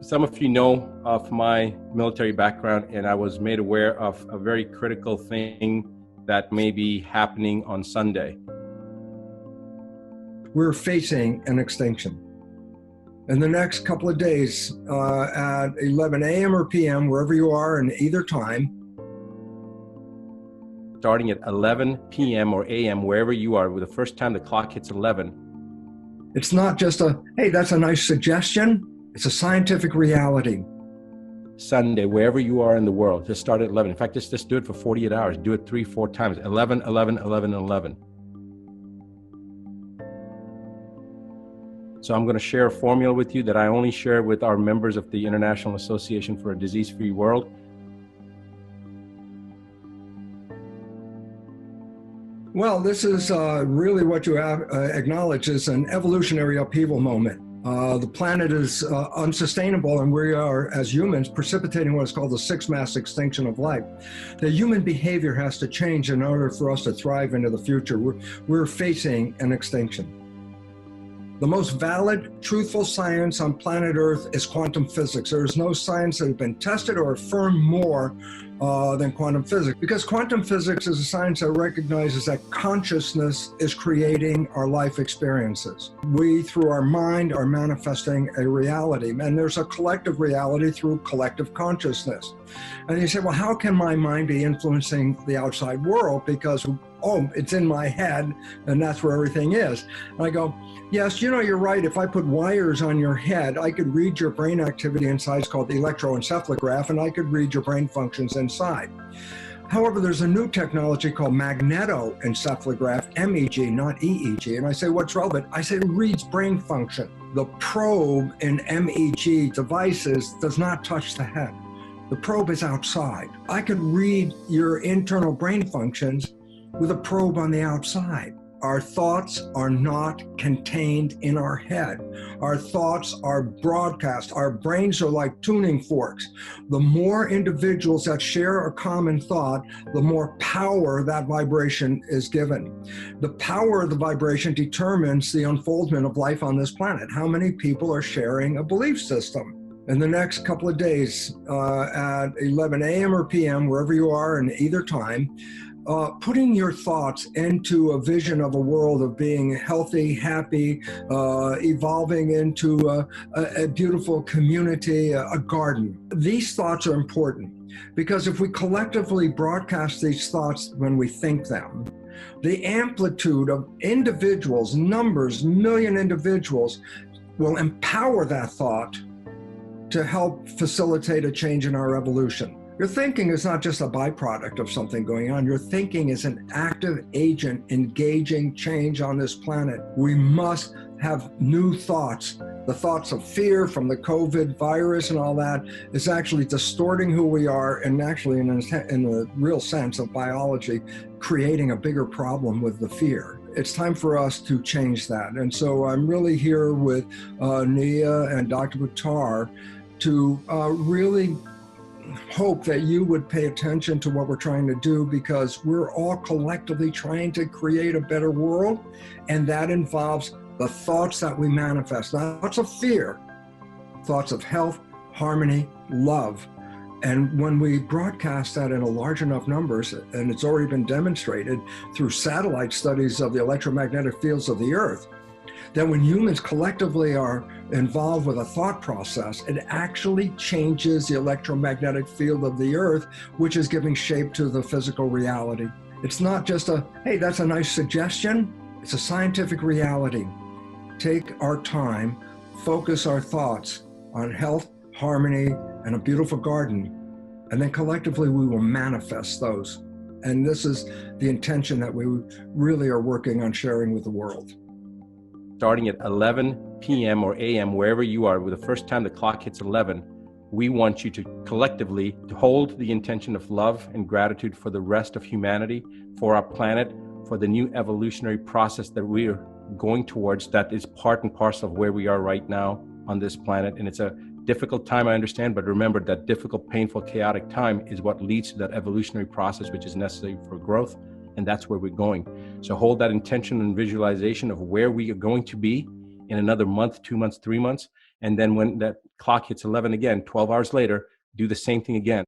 Some of you know of my military background, and I was made aware of a very critical thing that may be happening on Sunday. We're facing an extinction. In the next couple of days, at 11 a.m. or p.m., wherever you are in either time. Starting at 11 p.m. or a.m., wherever you are, with the first time the clock hits 11. It's not just hey, that's a nice suggestion. It's a scientific reality. Sunday, wherever you are in the world, just start at 11. In fact, just do it for 48 hours. Do it 3-4 times. 11, 11, 11, 11. So I'm going to share a formula with you that I only share with our members of the International Association for a Disease-Free World. Well, this is really what you have acknowledged is an evolutionary upheaval moment. The planet is unsustainable, and we are, as humans, precipitating what is called the sixth mass extinction of life. The human behavior has to change in order for us to thrive into the future. We're facing an extinction. The most valid, truthful science on planet Earth is quantum physics. There is no science that has been tested or affirmed more than quantum physics, because quantum physics is a science that recognizes that consciousness is creating our life experiences. We, through our mind, are manifesting a reality, and there's a collective reality through collective consciousness. And you say, well, how can my mind be influencing the outside world? Because, oh, it's in my head, and that's where everything is. And I go, yes, you're right. If I put wires on your head, I could read your brain activity inside. It's called the electroencephalograph, and I could read your brain functions inside. However, there's a new technology called magnetoencephalograph, MEG, not EEG. And I say, what's relevant? I say, it reads brain function. The probe in MEG devices does not touch the head. The probe is outside. I could read your internal brain functions with a probe on the outside. Our thoughts are not contained in our head. Our thoughts are broadcast. Our brains are like tuning forks. The more individuals that share a common thought, the more power that vibration is given. The power of the vibration determines the unfoldment of life on this planet. How many people are sharing a belief system? In the next couple of days, at 11 a.m. or p.m., wherever you are in either time, putting your thoughts into a vision of a world of being healthy, happy, evolving into a beautiful community, a garden. These thoughts are important because if we collectively broadcast these thoughts when we think them, the amplitude of individuals, numbers, million individuals, will empower that thought to help facilitate a change in our evolution. Your thinking is not just a byproduct of something going on. Your thinking is an active agent engaging change on this planet. We must have new thoughts. The thoughts of fear from the COVID virus and all that is actually distorting who we are, and actually in the real sense of biology, creating a bigger problem with the fear. It's time for us to change that. And so I'm really here with Nia and Dr. Buttar to really hope that you would pay attention to what we're trying to do, because we're all collectively trying to create a better world, and that involves the thoughts that we manifest, not thoughts of fear, thoughts of health, harmony, love. And when we broadcast that in a large enough numbers, and it's already been demonstrated through satellite studies of the electromagnetic fields of the Earth, that when humans collectively are involved with a thought process, it actually changes the electromagnetic field of the Earth, which is giving shape to the physical reality. It's not just hey, that's a nice suggestion. It's a scientific reality. Take our time, focus our thoughts on health, harmony, and a beautiful garden, and then collectively we will manifest those. And this is the intention that we really are working on sharing with the world. Starting at 11 p.m. or a.m., wherever you are, with the first time the clock hits 11, we want you to collectively hold the intention of love and gratitude for the rest of humanity, for our planet, for the new evolutionary process that we are going towards, that is part and parcel of where we are right now on this planet. And it's a difficult time, I understand, but remember that difficult, painful, chaotic time is what leads to that evolutionary process, which is necessary for growth. And that's where we're going. So hold that intention and visualization of where we are going to be in another month, 2 months, 3 months. And then when that clock hits 11 again, 12 hours later, do the same thing again.